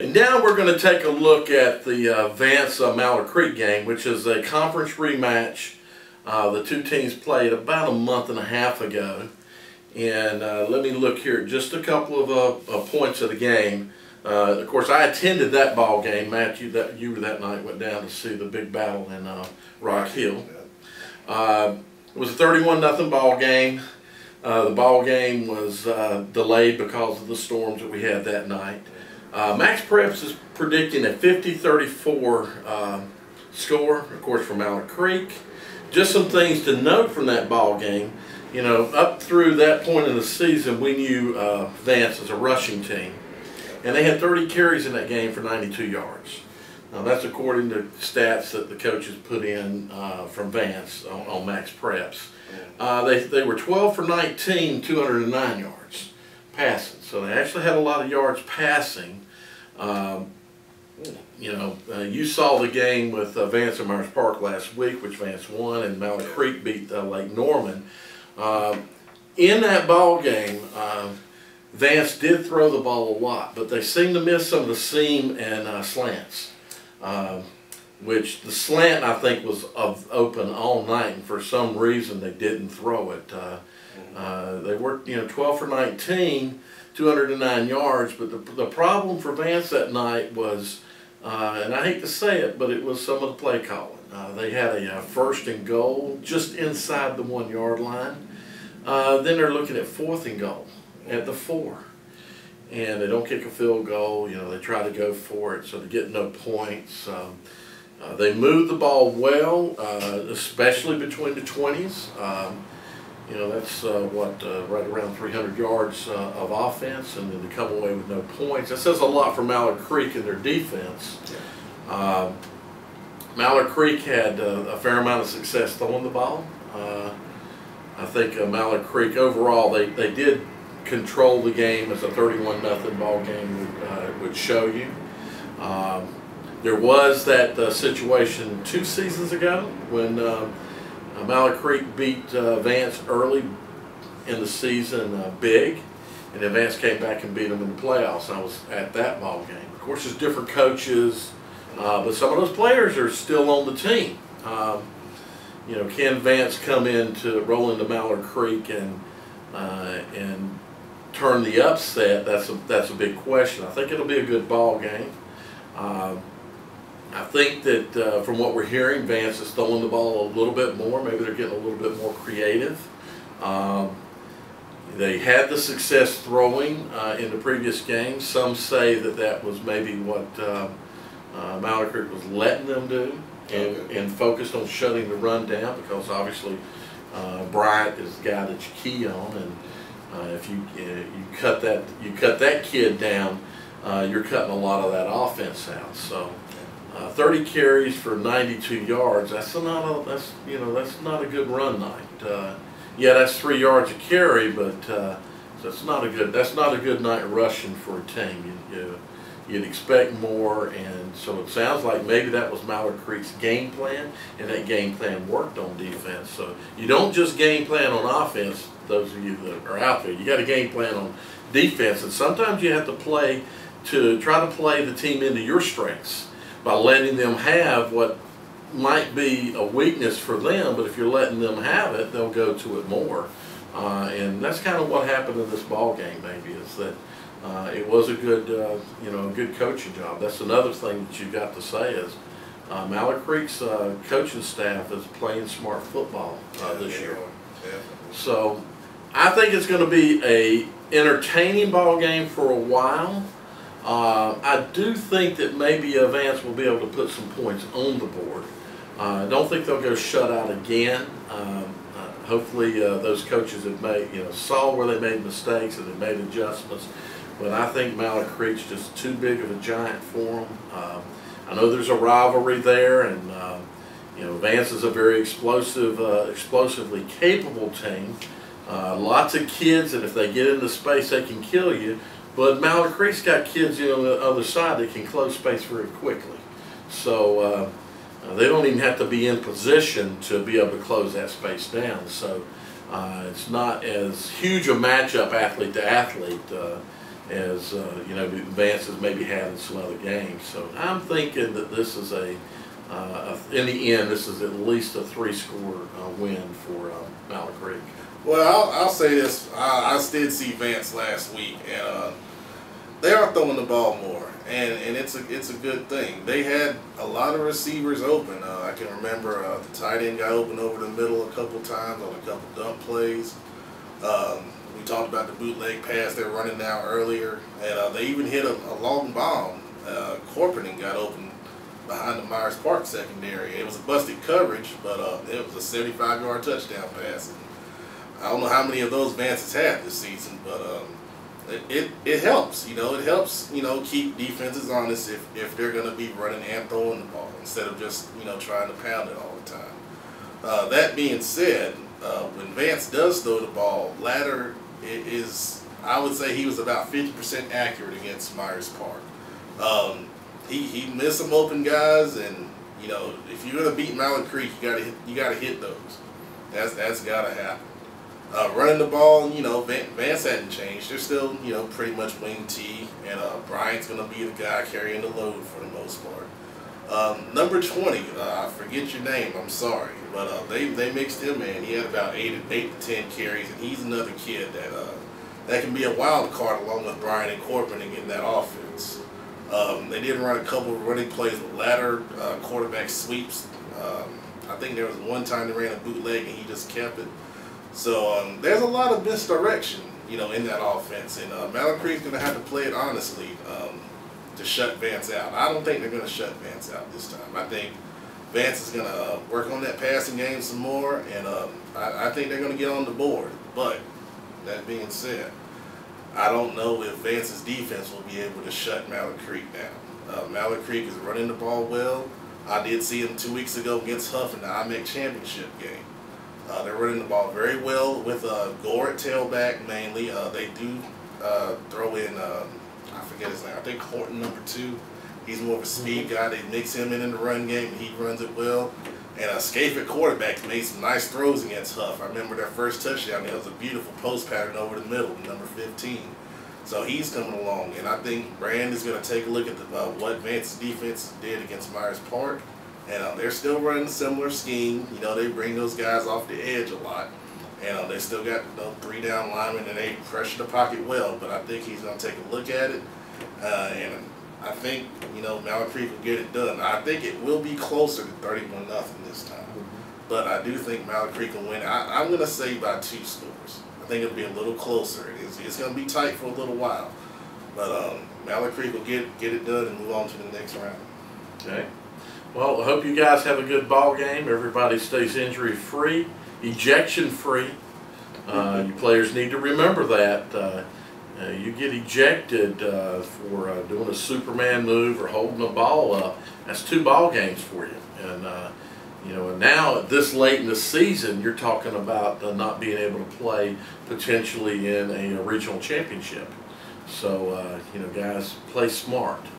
And now we're going to take a look at the Vance Mallard Creek game, which is a conference rematch. The two teams played about a month and a half ago. And let me look here at just a couple of points of the game. Of course, I attended that ball game. Matt, you were that night, went down to see the big battle in Rock Hill. It was a 31-0 ball game. The ball game was delayed because of the storms that we had that night. Max Preps is predicting a 50-34 score, of course, for Mallard Creek. Just some things to note from that ball game. You know, up through that point in the season, we knew Vance as a rushing team. And they had 30 carries in that game for 92 yards. Now, that's according to stats that the coaches put in from Vance on Max Preps. They were 12 for 19, 209 yards passing. So they actually had a lot of yards passing. You saw the game with Vance and Myers Park last week, which Vance won, and Mallard Creek beat Lake Norman. In that ball game, Vance did throw the ball a lot, but they seemed to miss some of the seam and slants. Which the slant, I think, was open all night, and for some reason they didn't throw it. They worked, 12 for 19, 209 yards, but the problem for Vance that night was, and I hate to say it, but it was some of the play calling. They had a 1st and goal just inside the 1 yard line. Then they're looking at 4th and goal at the 4. And they don't kick a field goal, they try to go for it, so they get no points. They moved the ball well, especially between the 20s. That's right around 300 yards of offense, and then to come away with no points. That says a lot for Mallard Creek and their defense. Mallard Creek had a fair amount of success throwing the ball. I think Mallard Creek overall, they did control the game, as a 31-0 ball game would show you. There was that situation 2 seasons ago when Mallard Creek beat Vance early in the season big, and then Vance came back and beat them in the playoffs. I was at that ball game. Of course, there's different coaches, but some of those players are still on the team. Can Vance come roll into Mallard Creek and turn the upset? That's a big question. I think it'll be a good ball game. I think that from what we're hearing, Vance is throwing the ball a little bit more. Maybe they're getting a little bit more creative. They had the success throwing in the previous games. Some say that was maybe what Mallard Creek was letting them do, and focused on shutting the run down, because obviously Bryant is the guy that you key on, and if you cut that kid down, you're cutting a lot of that offense out. So 30 carries for 92 yards. That's not a good run night. Yeah, that's 3 yards a carry, but that's not a good night rushing for a team. You'd expect more, and so it sounds like maybe that was Mallard Creek's game plan, and that game plan worked on defense. So you don't just game plan on offense, those of you that are out there. You got a game plan on defense, and sometimes you have to try to play the team into your strengths by letting them have what might be a weakness for them, but if you're letting them have it, they'll go to it more. And that's kind of what happened in this ball game, maybe, is that it was a good, good coaching job. That's another thing that you've got to say is Mallard Creek's coaching staff is playing smart football this year. So I think it's going to be a entertaining ball game for a while. I do think that maybe Vance will be able to put some points on the board. I don't think they'll go shut out again. Hopefully those coaches have saw where they made mistakes and have made adjustments. But I think Mallard Creek's just too big of a giant for them. I know there's a rivalry there, and Vance is a very explosively capable team. Lots of kids, and if they get into space, they can kill you. But Mallard Creek's got kids on the other side that can close space very quickly. So they don't even have to be in position to be able to close that space down. So it's not as huge a matchup athlete to athlete. as you know, Vance has maybe had in some other games. So I'm thinking that this is in the end, this is at least a 3-score win for Mallard Creek. Well, I'll say this. I did see Vance last week, and they are throwing the ball more, and it's a good thing. They had a lot of receivers open. I can remember the tight end got open over the middle a couple times on a couple dump plays. We talked about the bootleg pass they're running now earlier, and they even hit a long bomb. Corporate got open behind the Myers Park secondary. It was a busted coverage, but it was a 75-yard touchdown pass. And I don't know how many of those Vance has had this season, but it helps. You know, it helps, you know, keep defenses honest if they're going to be running and throwing the ball instead of just, you know, trying to pound it all the time. That being said, when Vance does throw the ball, Ladder I would say he was about 50% accurate against Myers Park. He missed some open guys, and you know, if you're gonna beat Mallard Creek, you gotta hit those. That's gotta happen. Running the ball, you know, Vance hadn't changed. They're still, you know, pretty much wing T, and Bryant's gonna be the guy carrying the load for the most part. Number 20, I forget your name. I'm sorry, but they mixed him in. He had about 8 to 10 carries, and he's another kid that can be a wild card along with Bryant and Corbin in that offense. They did run a couple of running plays with ladder quarterback sweeps. I think there was one time they ran a bootleg and he just kept it. So there's a lot of misdirection, you know, in that offense, and Mallard Creek's going to have to play it honestly to shut Vance out. I don't think they're going to shut Vance out this time. I think Vance is going to work on that passing game some more, and I think they're going to get on the board. But that being said, I don't know if Vance's defense will be able to shut Mallard Creek down. Mallard Creek is running the ball well. I did see them 2 weeks ago against Huff in the IMEC championship game. They're running the ball very well with Gore at tailback mainly. They do throw in, I forget his name, I think Horton number 2. He's more of a speed guy. They mix him in the run game, and he runs it well. And Scaife at quarterback made some nice throws against Huff. I remember their first touchdown. It was a beautiful post pattern over the middle, number 15. So he's coming along, and I think Brand is going to take a look at what Vance's defense did against Myers Park. And they're still running a similar scheme. You know, they bring those guys off the edge a lot. And they still got 3 down linemen, and they pressure the pocket well. But I think he's going to take a look at it. And I think, you know, Mallard Creek will get it done. I think it will be closer to 31-0 this time. But I do think Mallard Creek will win. I'm going to say by 2 scores. I think it'll be a little closer. It's going to be tight for a little while. But Mallard Creek will get it done and move on to the next round. Okay. Well, I hope you guys have a good ball game. Everybody stays injury-free, ejection-free. You players need to remember that. You get ejected for doing a Superman move or holding a ball up. That's 2 ball games for you. And you know, and now at this late in the season, you're talking about not being able to play potentially in a regional championship. So you know, guys, play smart.